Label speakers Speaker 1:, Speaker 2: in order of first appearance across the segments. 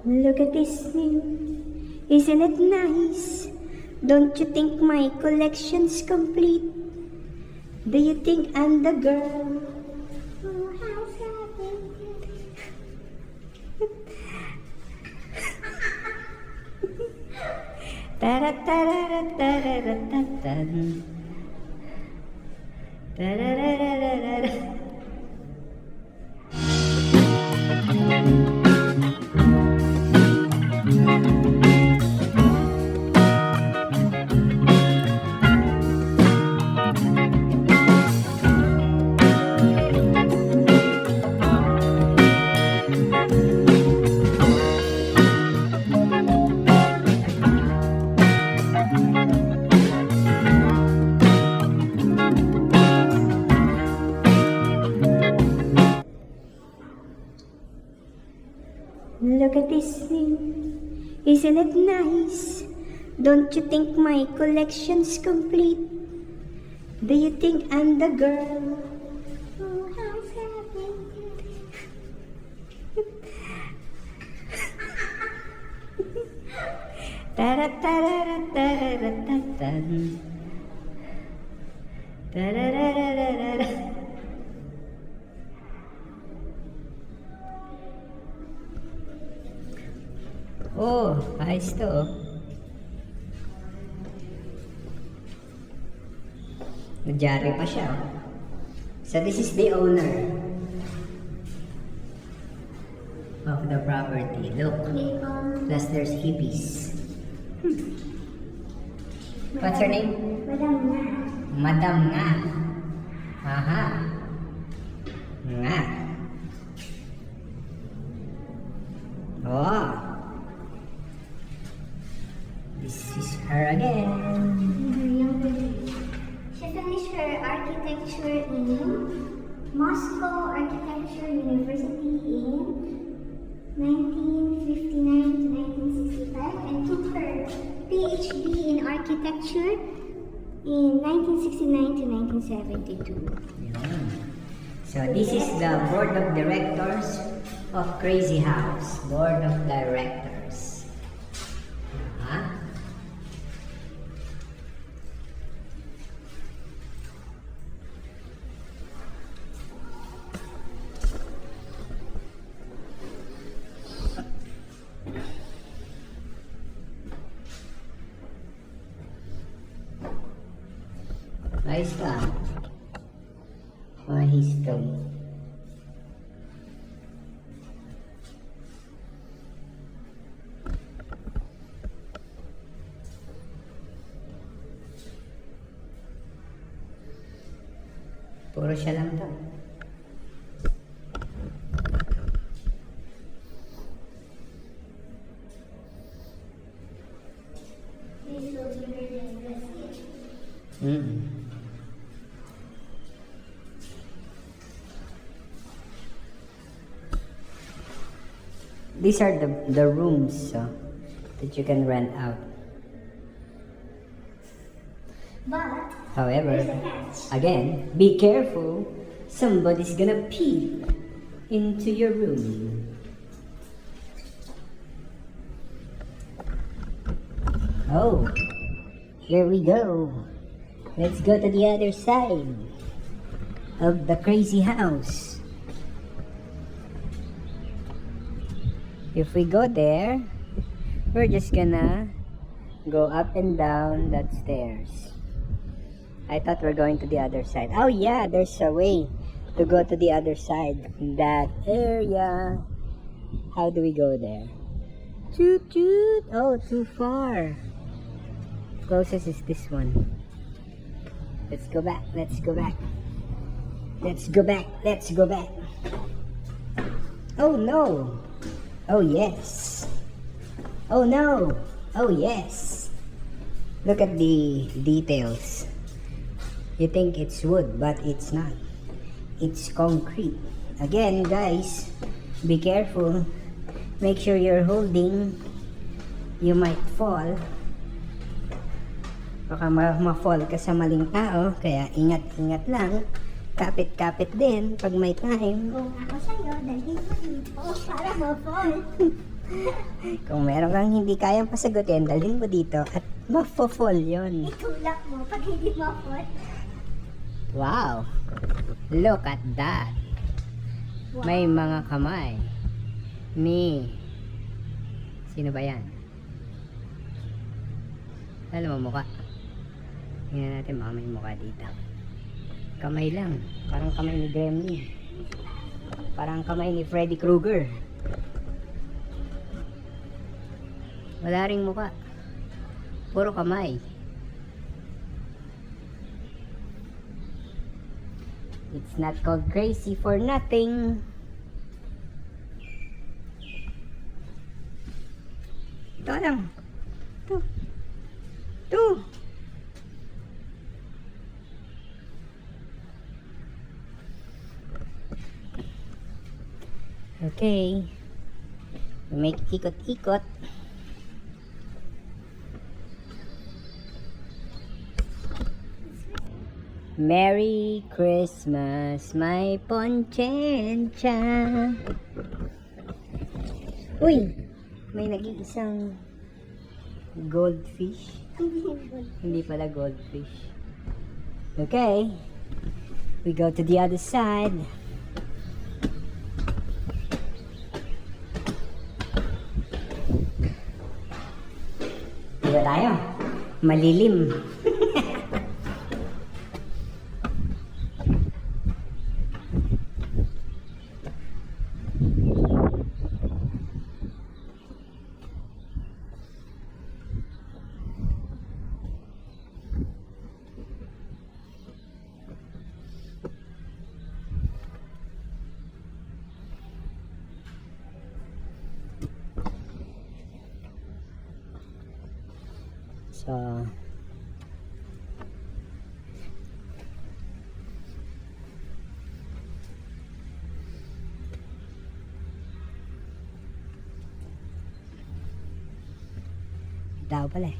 Speaker 1: Look at this thing. Isn't it nice? Don't you think my collection's complete? Do you think I'm the girl who has everything? Tara-tara-tara-tara-tara-tan. Tara-ra-ra-ra-ra-ra. Look at this thing. Isn't it nice? Don't you think my collection's complete? Do you think I'm the girl who has everything? Tara-tara-tara-tara-tan. Tara-ra-ra-ra-ra-ra. Oh, ayos to oh. Nagyari pa siya oh. So this is the owner of the property. Look. Plus there's hippies. What's her name? Madam Nga. Aha. Nga. Oh. This is her again.
Speaker 2: She finished her architecture in Moscow Architecture University in 1959 to 1965 and took her PhD in architecture in 1969 to 1972.
Speaker 1: Yun. So this is the board of directors of Crazy House. Board of directors. Huh? Ayos ka. Mga history. Puro siya lang to. These are the rooms that you can rent out.
Speaker 2: But
Speaker 1: However,
Speaker 2: there's a catch.
Speaker 1: again, be careful. Somebody's gonna peep into your room. Oh, here we go. Let's go to the other side of the crazy house. If we go there, we're just gonna go up and down that stairs. I thought we're going to the other side. Oh yeah, there's a way to go to the other side. That area. How do we go there? Toot toot. Oh, too far. Closest is this one. Let's go back. Let's go back. Let's go back. Let's go back. Oh no. Oh yes. Oh no. Oh yes. Look at the details. You think it's wood, but it's not. It's concrete. Again, guys, be careful. Make sure you're holding. You might fall. Baka ma-fall ka sa maling tao. Kaya ingat-ingat lang. Kapit-kapit din pag may time.
Speaker 2: Kung ako sa'yo, dalhin mo dito para ma-fall.
Speaker 1: Kung meron kang hindi kayang pasagutin, dalhin mo dito at mafo-fall yun.
Speaker 2: Itulak mo pag hindi mapot.
Speaker 1: Wow! Look at that!
Speaker 2: Wow.
Speaker 1: May mga kamay ni... Sino ba yan? Alam mo mukha. Tingnan natin baka may mukha dito. Kamay lang. Parang kamay ni Gremlin. Parang kamay ni Freddy Krueger. Wala ring mukha. Puro kamay. It's not called crazy for nothing. Ito lang. Ito. Ito. Okay. May ikot-ikot. Merry Christmas, my ponchensya. Uy! May nag-iisang goldfish. Hindi pala goldfish. Okay. We go to the other side. Diba tayo? Malilim. So, tao pala eh.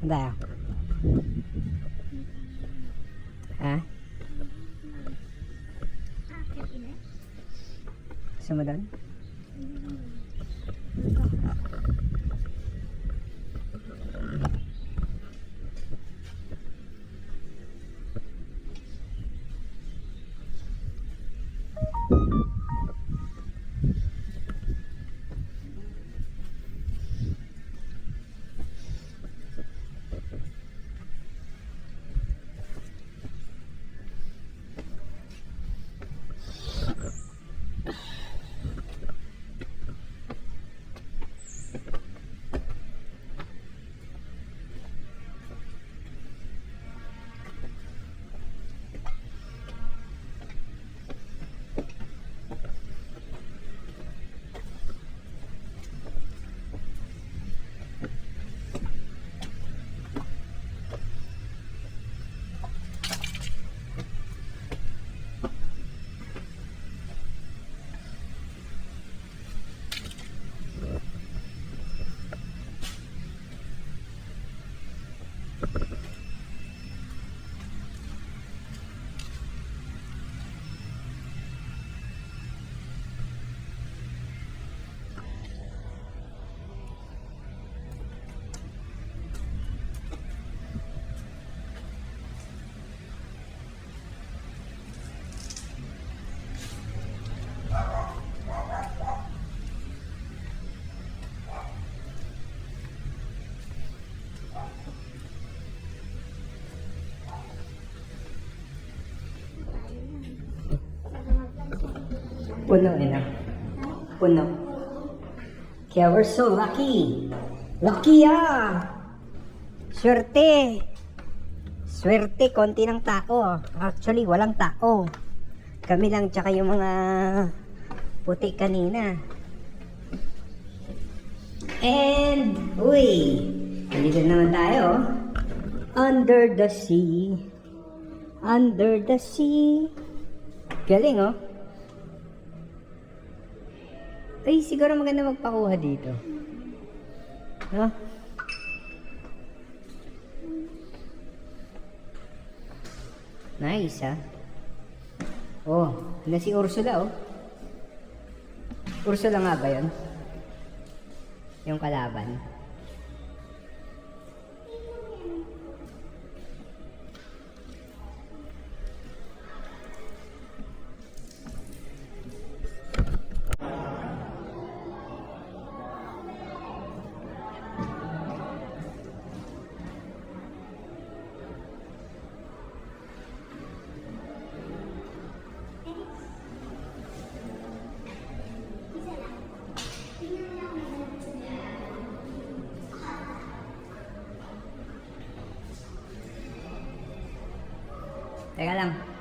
Speaker 1: Ano tayo? Ha? Gusto mo doon? Puno eh, no? Puno. Kaya we're so lucky. Lucky Swerte. Swerte, konti ng tao. Actually, walang tao. Kami lang tsaka yung mga puti kanina. And, uy, nandito naman tayo. Under the sea. Under the sea. Galing, oh. Ay, siguro maganda magpakuha dito. No? Nice, Oh, na si Ursula, oh. Ursula nga ba yun? Yung kalaban. Teka lang.